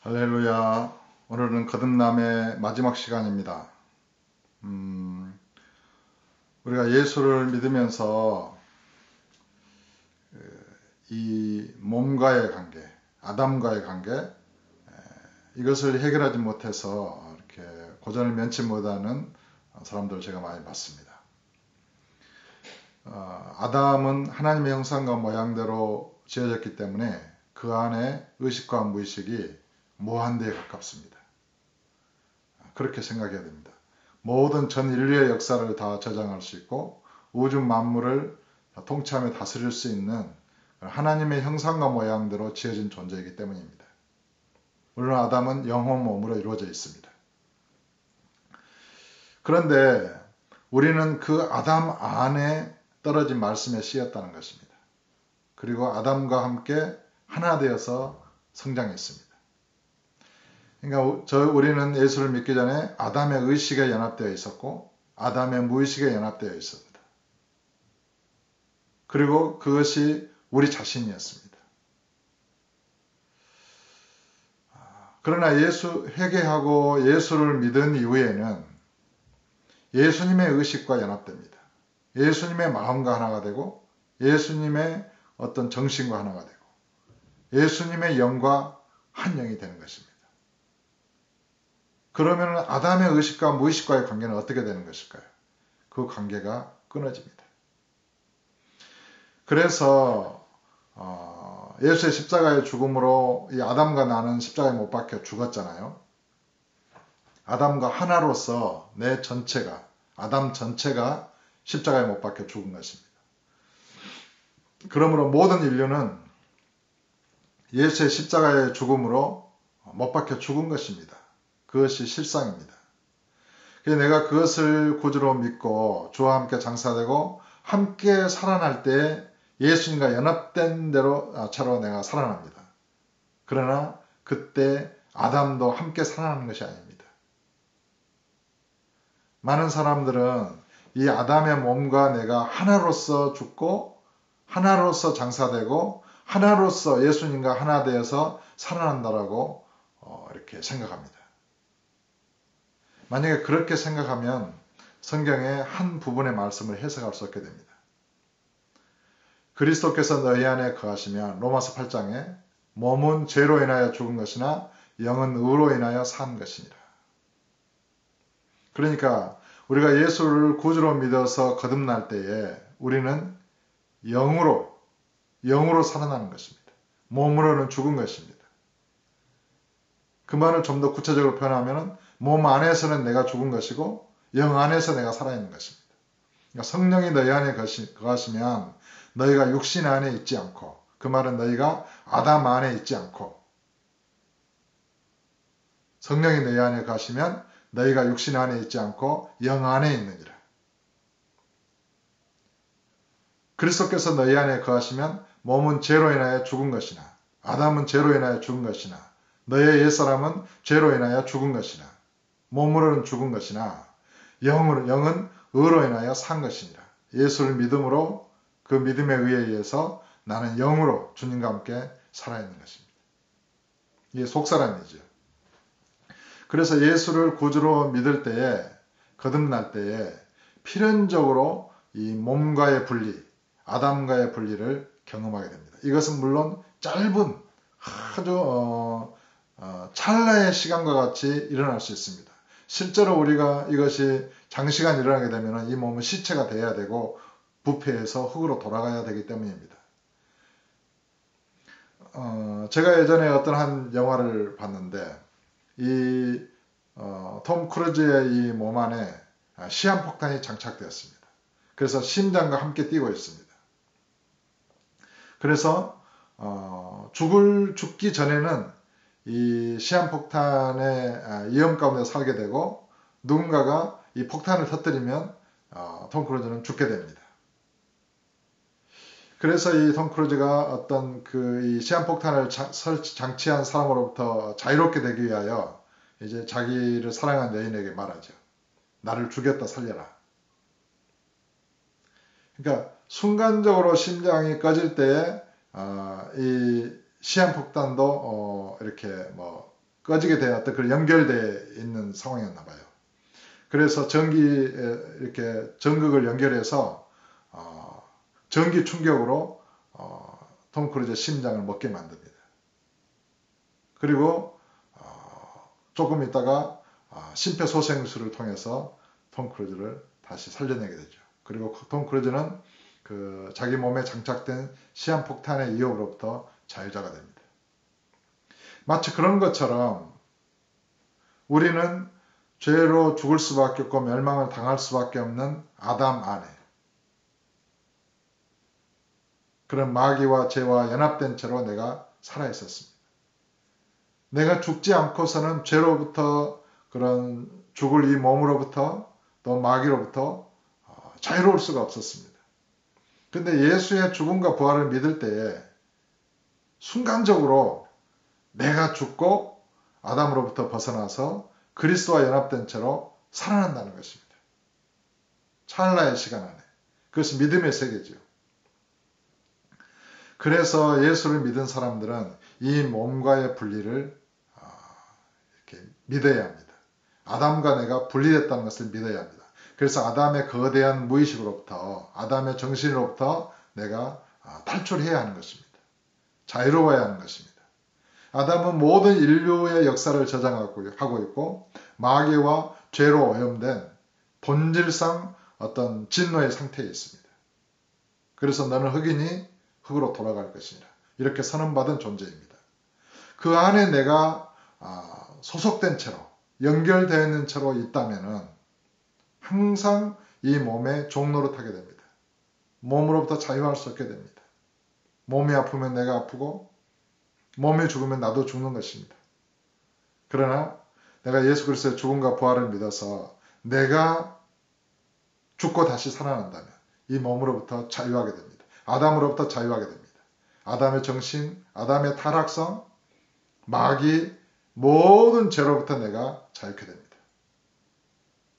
할렐루야. 오늘은 거듭남의 마지막 시간입니다. 우리가 예수를 믿으면서 이 몸과의 관계, 아담과의 관계, 이것을 해결하지 못해서 이렇게 고전을 면치 못하는 사람들을 제가 많이 봤습니다. 아담은 하나님의 형상과 모양대로 지어졌기 때문에 그 안에 의식과 무의식이 무한대에 가깝습니다. 그렇게 생각해야 됩니다. 모든 전 인류의 역사를 다 저장할 수 있고 우주 만물을 통치하며 다스릴 수 있는 하나님의 형상과 모양대로 지어진 존재이기 때문입니다. 물론 아담은 영혼 몸으로 이루어져 있습니다. 그런데 우리는 그 아담 안에 떨어진 말씀에 씌었다는 것입니다. 그리고 아담과 함께 하나 되어서 성장했습니다. 그러니까 우리는 예수를 믿기 전에 아담의 의식에 연합되어 있었고 아담의 무의식에 연합되어 있었습니다. 그리고 그것이 우리 자신이었습니다. 그러나 회개하고 예수를 믿은 이후에는 예수님의 의식과 연합됩니다. 예수님의 마음과 하나가 되고 예수님의 어떤 정신과 하나가 되고 예수님의 영과 한 영이 되는 것입니다. 그러면 아담의 의식과 무의식과의 관계는 어떻게 되는 것일까요? 그 관계가 끊어집니다. 그래서 예수의 십자가의 죽음으로 이 아담과 나는 십자가에 못 박혀 죽었잖아요. 아담과 하나로서 내 전체가, 아담 전체가 십자가에 못 박혀 죽은 것입니다. 그러므로 모든 인류는 예수의 십자가의 죽음으로 못 박혀 죽은 것입니다. 그것이 실상입니다. 그래서 내가 그것을 구주로 믿고 주와 함께 장사되고 함께 살아날 때 예수님과 연합된 대로 차로 내가 살아납니다. 그러나 그때 아담도 함께 살아나는 것이 아닙니다. 많은 사람들은 이 아담의 몸과 내가 하나로서 죽고 하나로서 장사되고 하나로서 예수님과 하나 되어서 살아난다라고 이렇게 생각합니다. 만약에 그렇게 생각하면 성경의 한 부분의 말씀을 해석할 수 없게 됩니다. 그리스도께서 너희 안에 거하시면 로마서 8장에 몸은 죄로 인하여 죽은 것이나 영은 의로 인하여 산 것이니라. 그러니까 우리가 예수를 구주로 믿어서 거듭날 때에 우리는 영으로 살아나는 것입니다. 몸으로는 죽은 것입니다. 그 말을 좀 더 구체적으로 표현하면 몸 안에서는 내가 죽은 것이고 영 안에서 내가 살아있는 것입니다. 그러니까 성령이 너희 안에 거하시면 너희가 육신 안에 있지 않고, 그 말은 너희가 아담 안에 있지 않고, 성령이 너희 안에 거하시면 너희가 육신 안에 있지 않고 영 안에 있느니라. 그리스도께서 너희 안에 거하시면 몸은 죄로 인하여 죽은 것이나 아담은 죄로 인하여 죽은 것이나 너희의 옛사람은 죄로 인하여 죽은 것이나 몸으로는 죽은 것이나 영은 의로 인하여 산 것이니라. 예수를 믿음으로 그 믿음에 의해서 나는 영으로 주님과 함께 살아있는 것입니다. 이게 속사람이죠. 그래서 예수를 구주로 믿을 때에, 거듭날 때에 필연적으로 이 몸과의 분리, 아담과의 분리를 경험하게 됩니다. 이것은 물론 짧은 아주 찰나의 시간과 같이 일어날 수 있습니다. 실제로 우리가 이것이 장시간 일어나게 되면 이 몸은 시체가 돼야 되고 부패해서 흙으로 돌아가야 되기 때문입니다. 제가 예전에 어떤 한 영화를 봤는데 톰 크루즈의 이 몸 안에 시한폭탄이 장착되었습니다. 그래서 심장과 함께 뛰고 있습니다. 그래서 죽기 전에는 이 시한폭탄의 위험 가운데 살게 되고 누군가가 이 폭탄을 터뜨리면 톰 크루즈는 죽게 됩니다. 그래서 이 톰 크루즈가 어떤 이 시한폭탄을 장치한 사람으로부터 자유롭게 되기 위하여 이제 자기를 사랑한 여인에게 말하죠. 나를 죽였다 살려라. 그러니까 순간적으로 심장이 꺼질 때에 이 시한폭탄도 이렇게 꺼지게 된 어떤 그 연결되어 있는 상황이었나 봐요. 그래서 이렇게 전극을 연결해서 전기 충격으로 톰 크루즈의 심장을 멎게 만듭니다. 그리고 조금 있다가 심폐소생술을 통해서 톰 크루즈를 다시 살려내게 되죠. 그리고 톰 크루즈는 그 자기 몸에 장착된 시한폭탄의 위협으로부터 자유자가 됩니다. 마치 그런 것처럼 우리는 죄로 죽을 수밖에 없고 멸망을 당할 수밖에 없는 아담 안에 그런 마귀와 죄와 연합된 채로 내가 살아 있었습니다. 내가 죽지 않고서는 죄로부터 그런 죽을 이 몸으로부터 또 마귀로부터 자유로울 수가 없었습니다. 근데 예수의 죽음과 부활을 믿을 때에 순간적으로 내가 죽고 아담으로부터 벗어나서 그리스도와 연합된 채로 살아난다는 것입니다. 찰나의 시간 안에. 그것이 믿음의 세계죠. 그래서 예수를 믿은 사람들은 이 몸과의 분리를 이렇게 믿어야 합니다. 아담과 내가 분리됐다는 것을 믿어야 합니다. 그래서 아담의 거대한 무의식으로부터 아담의 정신으로부터 내가 탈출해야 하는 것입니다. 자유로워야 하는 것입니다. 아담은 모든 인류의 역사를 저장하고 있고 마귀와 죄로 오염된 본질상 어떤 진노의 상태에 있습니다. 그래서 너는 흑이니 흑으로 돌아갈 것이니라. 이렇게 선언받은 존재입니다. 그 안에 내가 소속된 채로 연결되어 있는 채로 있다면 항상 이 몸의 종노릇하게 됩니다. 몸으로부터 자유할 수 없게 됩니다. 몸이 아프면 내가 아프고 몸이 죽으면 나도 죽는 것입니다. 그러나 내가 예수 그리스도의 죽음과 부활을 믿어서 내가 죽고 다시 살아난다면 이 몸으로부터 자유하게 됩니다. 아담으로부터 자유하게 됩니다. 아담의 정신, 아담의 타락성, 마귀, 모든 죄로부터 내가 자유케 됩니다.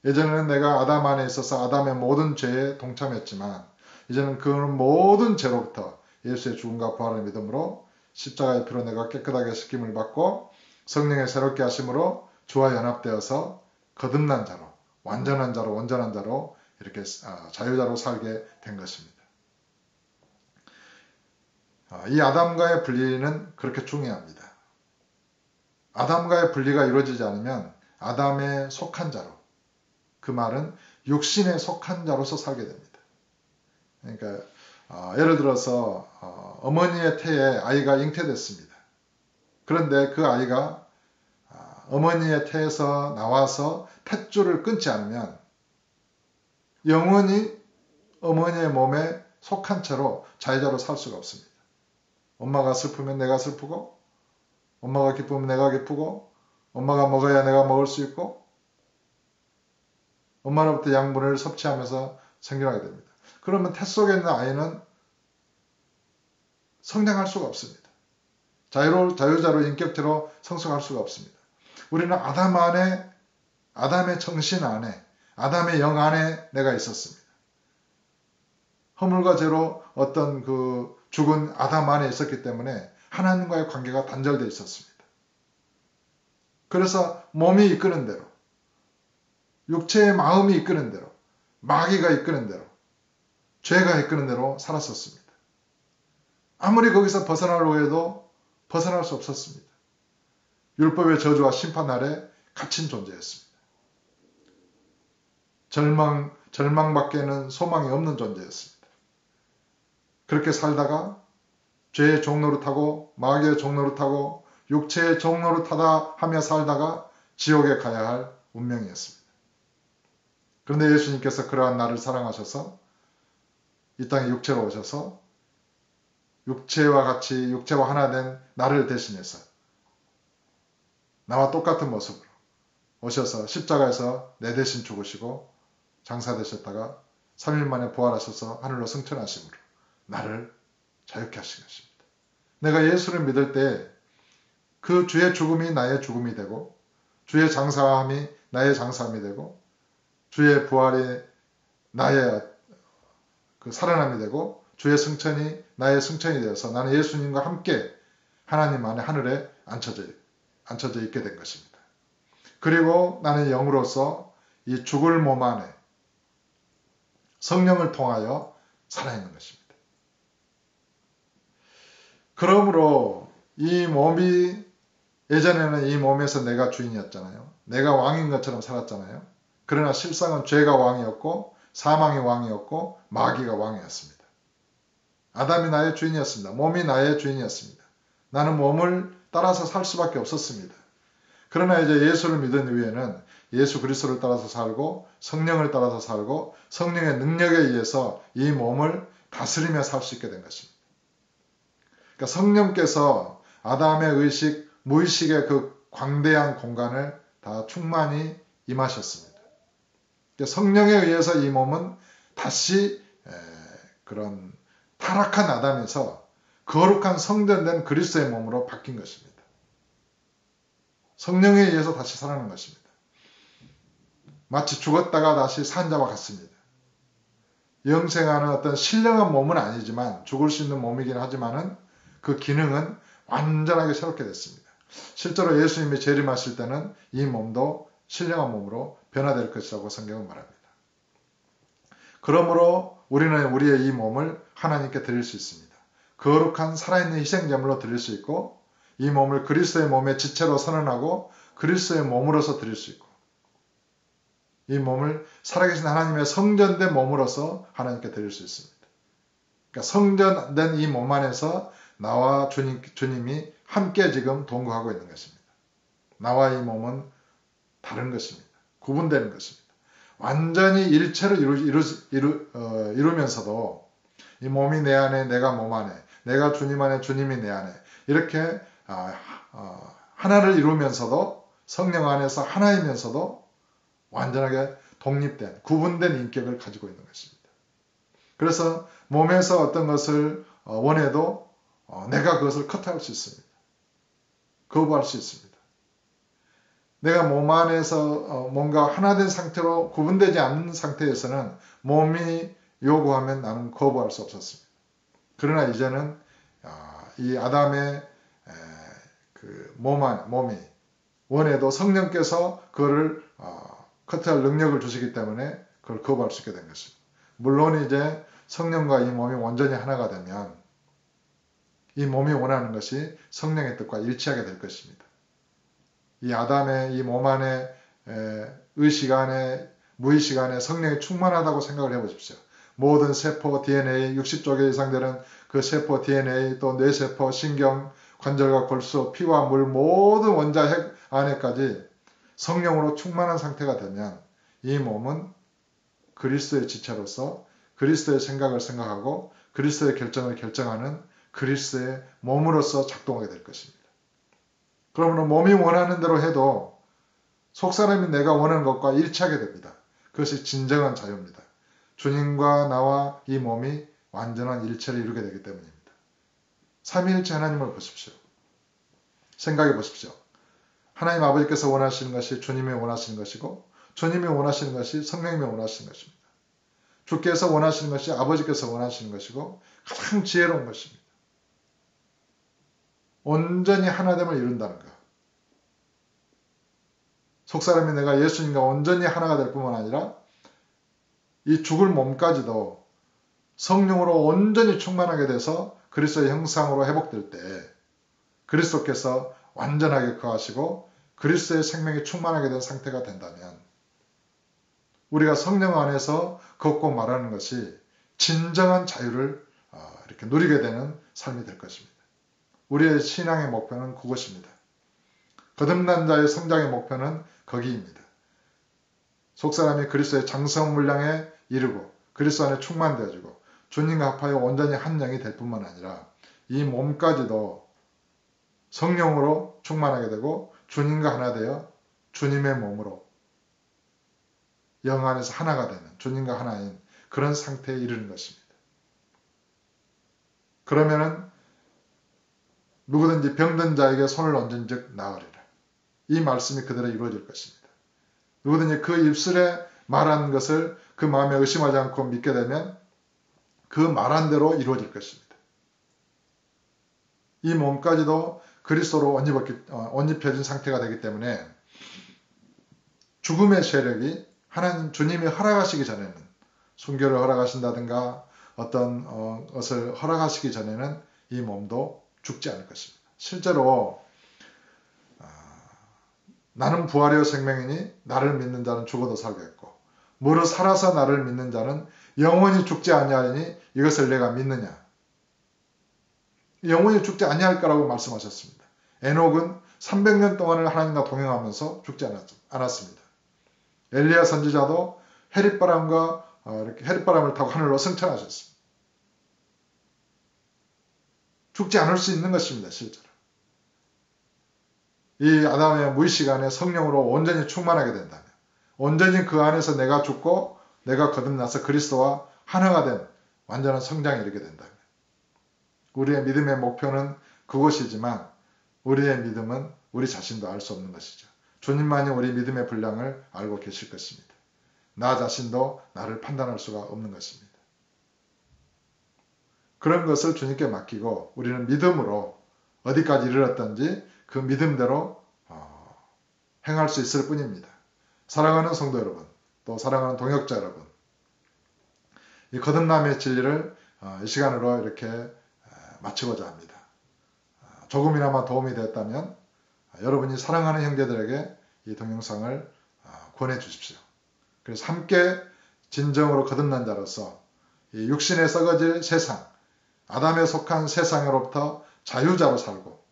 예전에는 내가 아담 안에 있어서 아담의 모든 죄에 동참했지만 이제는 그 모든 죄로부터 예수의 죽음과 부활을 믿음으로 십자가의 피로 내가 깨끗하게 씻김을 받고 성령의 새롭게 하심으로 주와 연합되어서 거듭난 자로, 완전한 자로, 온전한 자로 이렇게 자유자로 살게 된 것입니다. 이 아담과의 분리는 그렇게 중요합니다. 아담과의 분리가 이루어지지 않으면 아담에 속한 자로, 그 말은 육신에 속한 자로서 살게 됩니다. 그러니까 예를 들어서 어머니의 태에 아이가 잉태됐습니다. 그런데 그 아이가 어머니의 태에서 나와서 탯줄을 끊지 않으면 영원히 어머니의 몸에 속한 채로 자유자로 살 수가 없습니다. 엄마가 슬프면 내가 슬프고 엄마가 기쁘면 내가 기쁘고 엄마가 먹어야 내가 먹을 수 있고 엄마로부터 양분을 섭취하면서 생존하게 됩니다. 그러면 태 속에 있는 아이는 성장할 수가 없습니다. 자유자로 인격체로 성숙할 수가 없습니다. 우리는 아담 안에, 아담의 정신 안에, 아담의 영 안에 내가 있었습니다. 허물과 죄로 어떤 그 죽은 아담 안에 있었기 때문에 하나님과의 관계가 단절되어 있었습니다. 그래서 몸이 이끄는 대로, 육체의 마음이 이끄는 대로, 마귀가 이끄는 대로, 죄가 이끄는 대로 살았었습니다. 아무리 거기서 벗어나려고 해도 벗어날 수 없었습니다. 율법의 저주와 심판 아래 갇힌 존재였습니다. 절망밖에는 소망이 없는 존재였습니다. 그렇게 살다가 죄의 종노릇하고 마귀의 종노릇하고 육체의 종노릇하다 하며 살다가 지옥에 가야 할 운명이었습니다. 그런데 예수님께서 그러한 나를 사랑하셔서 이 땅에 육체로 오셔서 육체와 같이 육체와 하나 된 나를 대신해서 나와 똑같은 모습으로 오셔서 십자가에서 내 대신 죽으시고 장사되셨다가 3일 만에 부활하셔서 하늘로 승천하심으로 나를 자유케 하신 것입니다. 내가 예수를 믿을 때 그 주의 죽음이 나의 죽음이 되고 주의 장사함이 나의 장사함이 되고 주의 부활이 나의 그 살아남이 되고 주의 승천이 나의 승천이 되어서 나는 예수님과 함께 하나님 안에 하늘에 앉혀져요. 앉혀져 있게 된 것입니다. 그리고 나는 영으로서 이 죽을 몸 안에 성령을 통하여 살아있는 것입니다. 그러므로 이 몸이 예전에는 이 몸에서 내가 주인이었잖아요. 내가 왕인 것처럼 살았잖아요. 그러나 실상은 죄가 왕이었고 사망이 왕이었고 마귀가 왕이었습니다. 아담이 나의 주인이었습니다. 몸이 나의 주인이었습니다. 나는 몸을 따라서 살 수밖에 없었습니다. 그러나 이제 예수를 믿은 이후에는 예수 그리스도를 따라서 살고 성령을 따라서 살고 성령의 능력에 의해서 이 몸을 다스리며 살 수 있게 된 것입니다. 그러니까 성령께서 아담의 의식, 무의식의 그 광대한 공간을 다 충만히 임하셨습니다. 그러니까 성령에 의해서 이 몸은 다시 그런 타락한 아담에서 거룩한 성전된 그리스도의 몸으로 바뀐 것입니다. 성령에 의해서 다시 살아난 것입니다. 마치 죽었다가 다시 산 자와 같습니다. 영생하는 어떤 신령한 몸은 아니지만 죽을 수 있는 몸이긴 하지만은 그 기능은 완전하게 새롭게 됐습니다. 실제로 예수님이 재림하실 때는 이 몸도 신령한 몸으로 변화될 것이라고 성경은 말합니다. 그러므로 우리는 우리의 이 몸을 하나님께 드릴 수 있습니다. 거룩한 살아있는 희생제물로 드릴 수 있고 이 몸을 그리스도의 몸의 지체로 선언하고 그리스도의 몸으로서 드릴 수 있고 이 몸을 살아계신 하나님의 성전된 몸으로서 하나님께 드릴 수 있습니다. 그러니까 성전된 이 몸 안에서 나와 주님이 함께 지금 동거하고 있는 것입니다. 나와 이 몸은 다른 것입니다. 구분되는 것입니다. 완전히 일체를 이루면서도 이 몸이 내 안에, 내가 몸 안에, 내가 주님 안에, 주님이 내 안에 이렇게 하나를 이루면서도 성령 안에서 하나이면서도 완전하게 독립된, 구분된 인격을 가지고 있는 것입니다. 그래서 몸에서 어떤 것을 원해도 내가 그것을 커트할 수 있습니다. 거부할 수 있습니다. 내가 몸 안에서 뭔가 하나된 상태로 구분되지 않는 상태에서는 몸이 요구하면 나는 거부할 수 없었습니다. 그러나 이제는 이 아담의 그 몸이 원해도 성령께서 그거를 커트할 능력을 주시기 때문에 그걸 거부할 수 있게 된 것입니다. 물론 이제 성령과 이 몸이 완전히 하나가 되면 이 몸이 원하는 것이 성령의 뜻과 일치하게 될 것입니다. 이 아담의 이 몸 안에 의식 안에 무의식 안에 성령이 충만하다고 생각을 해보십시오. 모든 세포, DNA, 60조 개 이상 되는 그 세포, DNA, 또 뇌세포, 신경, 관절과 골수, 피와 물 모든 원자 핵 안에까지 성령으로 충만한 상태가 되면 이 몸은 그리스도의 지체로서 그리스도의 생각을 생각하고 그리스도의 결정을 결정하는 그리스도의 몸으로서 작동하게 될 것입니다. 그러므로 몸이 원하는 대로 해도 속사람이 내가 원하는 것과 일치하게 됩니다. 그것이 진정한 자유입니다. 주님과 나와 이 몸이 완전한 일체를 이루게 되기 때문입니다. 삼위일체 하나님을 보십시오. 생각해 보십시오. 하나님 아버지께서 원하시는 것이 주님이 원하시는 것이고 주님이 원하시는 것이 성령님이 원하시는 것입니다. 주께서 원하시는 것이 아버지께서 원하시는 것이고 가장 지혜로운 것입니다. 온전히 하나됨을 이룬다는 것. 속사람이 내가 예수님과 온전히 하나가 될 뿐만 아니라 이 죽을 몸까지도 성령으로 온전히 충만하게 돼서 그리스도의 형상으로 회복될 때 그리스도께서 완전하게 거하시고 그리스도의 생명이 충만하게 된 상태가 된다면 우리가 성령 안에서 걷고 말하는 것이 진정한 자유를 이렇게 누리게 되는 삶이 될 것입니다. 우리의 신앙의 목표는 그것입니다. 거듭난 자의 성장의 목표는 거기입니다. 속사람이 그리스도의 장성 분량에 이르고 그리스도 안에 충만되어지고 주님과 합하여 온전히 한 영이 될 뿐만 아니라 이 몸까지도 성령으로 충만하게 되고 주님과 하나 되어 주님의 몸으로 영 안에서 하나가 되는 주님과 하나인 그런 상태에 이르는 것입니다. 그러면은 누구든지 병든 자에게 손을 얹은 즉 나으리라. 이 말씀이 그대로 이루어질 것입니다. 누구든지 그 입술에 말한 것을 그 마음에 의심하지 않고 믿게 되면 그 말한 대로 이루어질 것입니다. 이 몸까지도 그리스도로 옷 입혀진 상태가 되기 때문에 죽음의 세력이 하나님 주님이 허락하시기 전에는 순교를 허락하신다든가 어떤 것을 허락하시기 전에는 이 몸도 죽지 않을 것입니다. 실제로 나는 부활이요 생명이니 나를 믿는 자는 죽어도 살겠고 무릇 살아서 나를 믿는 자는 영원히 죽지 아니하리니 이것을 내가 믿느냐. 영원히 죽지 아니할 거라고 말씀하셨습니다. 에녹은 300년 동안을 하나님과 동행하면서 죽지 않았습니다. 엘리야 선지자도 해릿바람을 타고 하늘로 승천하셨습니다. 죽지 않을 수 있는 것입니다. 실제로. 이 아담의 무의식 안에 성령으로 온전히 충만하게 된다면 온전히 그 안에서 내가 죽고 내가 거듭나서 그리스도와 하나가 된 완전한 성장에 이르게 된다면 우리의 믿음의 목표는 그것이지만 우리의 믿음은 우리 자신도 알 수 없는 것이죠. 주님만이 우리 믿음의 분량을 알고 계실 것입니다. 나 자신도 나를 판단할 수가 없는 것입니다. 그런 것을 주님께 맡기고 우리는 믿음으로 어디까지 이르렀던지 그 믿음대로 행할 수 있을 뿐입니다. 사랑하는 성도 여러분, 또 사랑하는 동역자 여러분, 이 거듭남의 진리를 이 시간으로 이렇게 마치고자 합니다. 조금이나마 도움이 되었다면 여러분이 사랑하는 형제들에게 이 동영상을 권해 주십시오. 그래서 함께 진정으로 거듭난 자로서 이 육신에 썩어질 세상, 아담에 속한 세상으로부터 자유자로 살고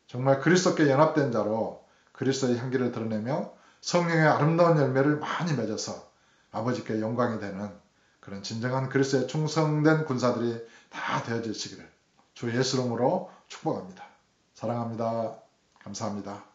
정말 그리스도께 연합된 자로 그리스도의 향기를 드러내며 성령의 아름다운 열매를 많이 맺어서 아버지께 영광이 되는 그런 진정한 그리스도의 충성된 군사들이 다 되어지시기를 주 예수 이름으로 축복합니다. 사랑합니다. 감사합니다.